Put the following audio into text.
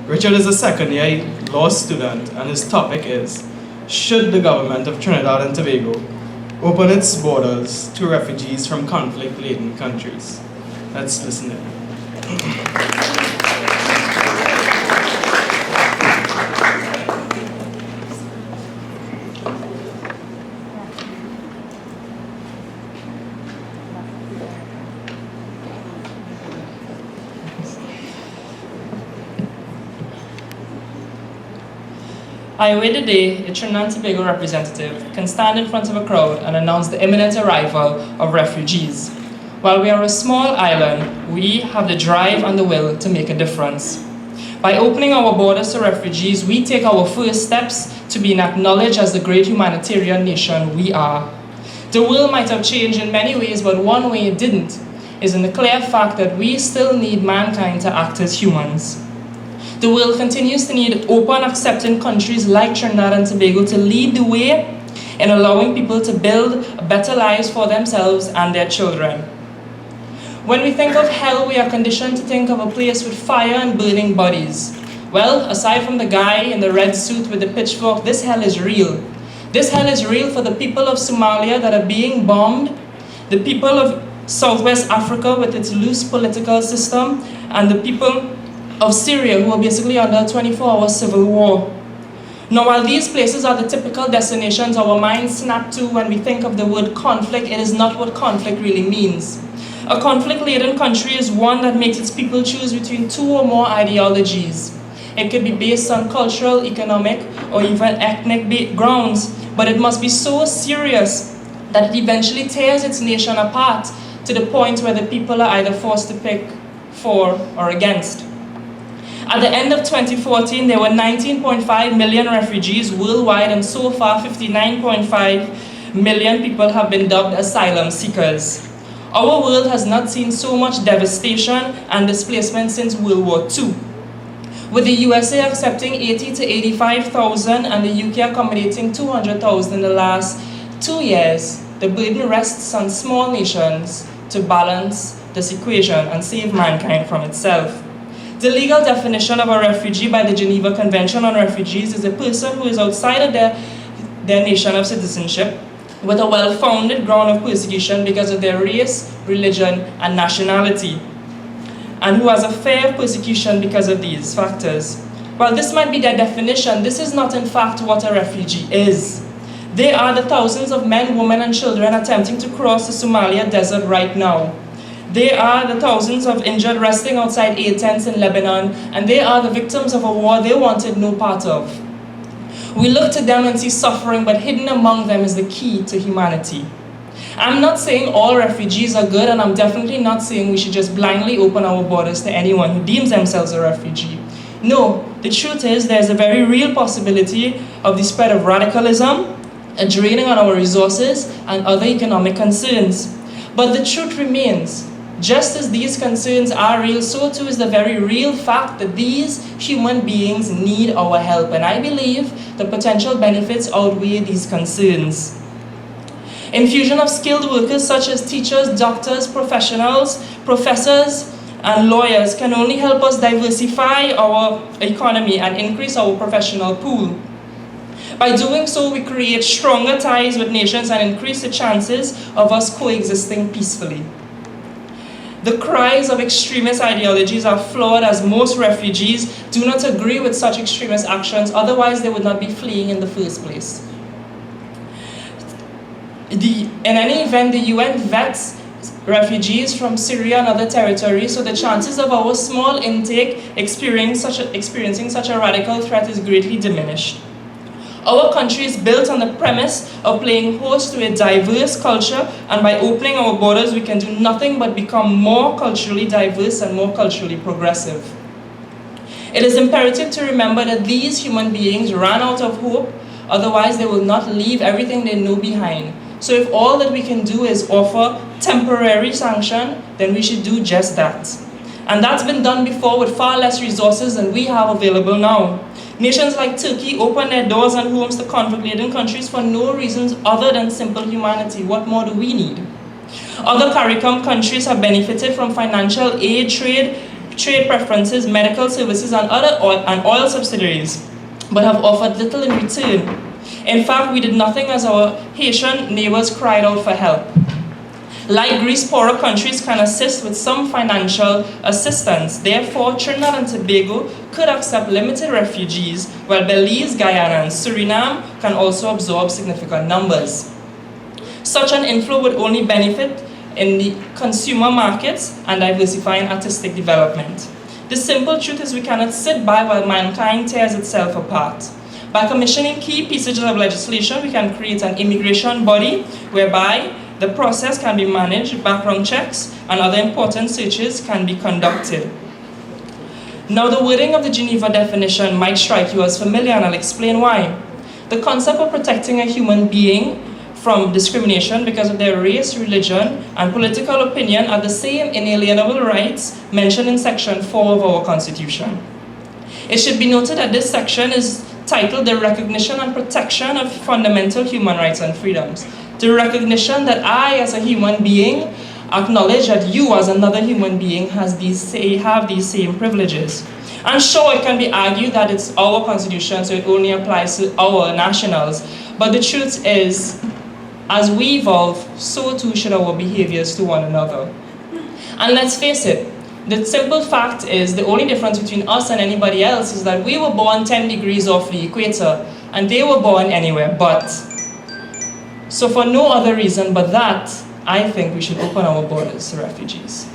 Richard is a second-year law student, and his topic is, should the government of Trinidad and Tobago open its borders to refugees from conflict-laden countries? Let's listen in. I await the day a Trinidad and Tobago representative can stand in front of a crowd and announce the imminent arrival of refugees. While we are a small island, we have the drive and the will to make a difference. By opening our borders to refugees, we take our first steps to being acknowledged as the great humanitarian nation we are. The world might have changed in many ways, but one way it didn't is in the clear fact that we still need mankind to act as humans. The world continues to need open, accepting countries like Trinidad and Tobago to lead the way in allowing people to build better lives for themselves and their children. When we think of hell, we are conditioned to think of a place with fire and burning bodies. Well, aside from the guy in the red suit with the pitchfork, this hell is real. This hell is real for the people of Somalia that are being bombed, the people of Southwest Africa with its loose political system, and the people of Syria who are basically under a 24-hour civil war. Now, while these places are the typical destinations our minds snap to when we think of the word conflict, it is not what conflict really means. A conflict-laden country is one that makes its people choose between two or more ideologies. It could be based on cultural, economic, or even ethnic grounds, but it must be so serious that it eventually tears its nation apart to the point where the people are either forced to pick for or against. At the end of 2014, there were 19.5 million refugees worldwide, and so far 59.5 million people have been dubbed asylum seekers. Our world has not seen so much devastation and displacement since World War II. With the USA accepting 80 to 85,000 and the UK accommodating 200,000 in the last 2 years, the burden rests on small nations to balance this equation and save mankind from itself. The legal definition of a refugee by the Geneva Convention on Refugees is a person who is outside of their nation of citizenship with a well-founded ground of persecution because of their race, religion, and nationality, and who has a fear of persecution because of these factors. While this might be their definition, this is not in fact what a refugee is. They are the thousands of men, women, and children attempting to cross the Somalia desert right now. They are the thousands of injured resting outside aid tents in Lebanon, and they are the victims of a war they wanted no part of. We look to them and see suffering, but hidden among them is the key to humanity. I'm not saying all refugees are good, and I'm definitely not saying we should just blindly open our borders to anyone who deems themselves a refugee. No, the truth is there's a very real possibility of the spread of radicalism, a draining on our resources, and other economic concerns. But the truth remains, just as these concerns are real, so too is the very real fact that these human beings need our help, and I believe the potential benefits outweigh these concerns. Infusion of skilled workers such as teachers, doctors, professionals, professors, and lawyers can only help us diversify our economy and increase our professional pool. By doing so, we create stronger ties with nations and increase the chances of us coexisting peacefully. The cries of extremist ideologies are flawed, as most refugees do not agree with such extremist actions, otherwise they would not be fleeing in the first place. In any event, the UN vets refugees from Syria and other territories, so the chances of our small intake experiencing such a radical threat is greatly diminished. Our country is built on the premise of playing host to a diverse culture, and by opening our borders, we can do nothing but become more culturally diverse and more culturally progressive. It is imperative to remember that these human beings ran out of hope, otherwise they will not leave everything they know behind. So if all that we can do is offer temporary sanction, then we should do just that. And that's been done before with far less resources than we have available now. Nations like Turkey open their doors and homes to conflict-laden countries for no reasons other than simple humanity. What more do we need? Other CARICOM countries have benefited from financial aid, trade, trade preferences, medical services, and oil subsidies, but have offered little in return. In fact, we did nothing as our Haitian neighbors cried out for help. Like Greece, poorer countries can assist with some financial assistance. Therefore, Trinidad and Tobago could accept limited refugees, while Belize, Guyana, and Suriname can also absorb significant numbers. Such an inflow would only benefit in the consumer markets and diversifying artistic development. The simple truth is we cannot sit by while mankind tears itself apart. By commissioning key pieces of legislation, we can create an immigration body whereby the process can be managed, background checks, and other important searches can be conducted. Now, the wording of the Geneva definition might strike you as familiar, and I'll explain why. The concept of protecting a human being from discrimination because of their race, religion, and political opinion are the same inalienable rights mentioned in Section 4 of our Constitution. It should be noted that this section is titled The Recognition and Protection of Fundamental Human Rights and Freedoms. The recognition that I, as a human being, acknowledge that you, as another human being, have these same privileges. And sure, it can be argued that it's our constitution, so it only applies to our nationals. But the truth is, as we evolve, so too should our behaviors to one another. And let's face it, the simple fact is the only difference between us and anybody else is that we were born 10 degrees off the equator, and they were born anywhere but. So for no other reason but that, I think we should open our borders to refugees.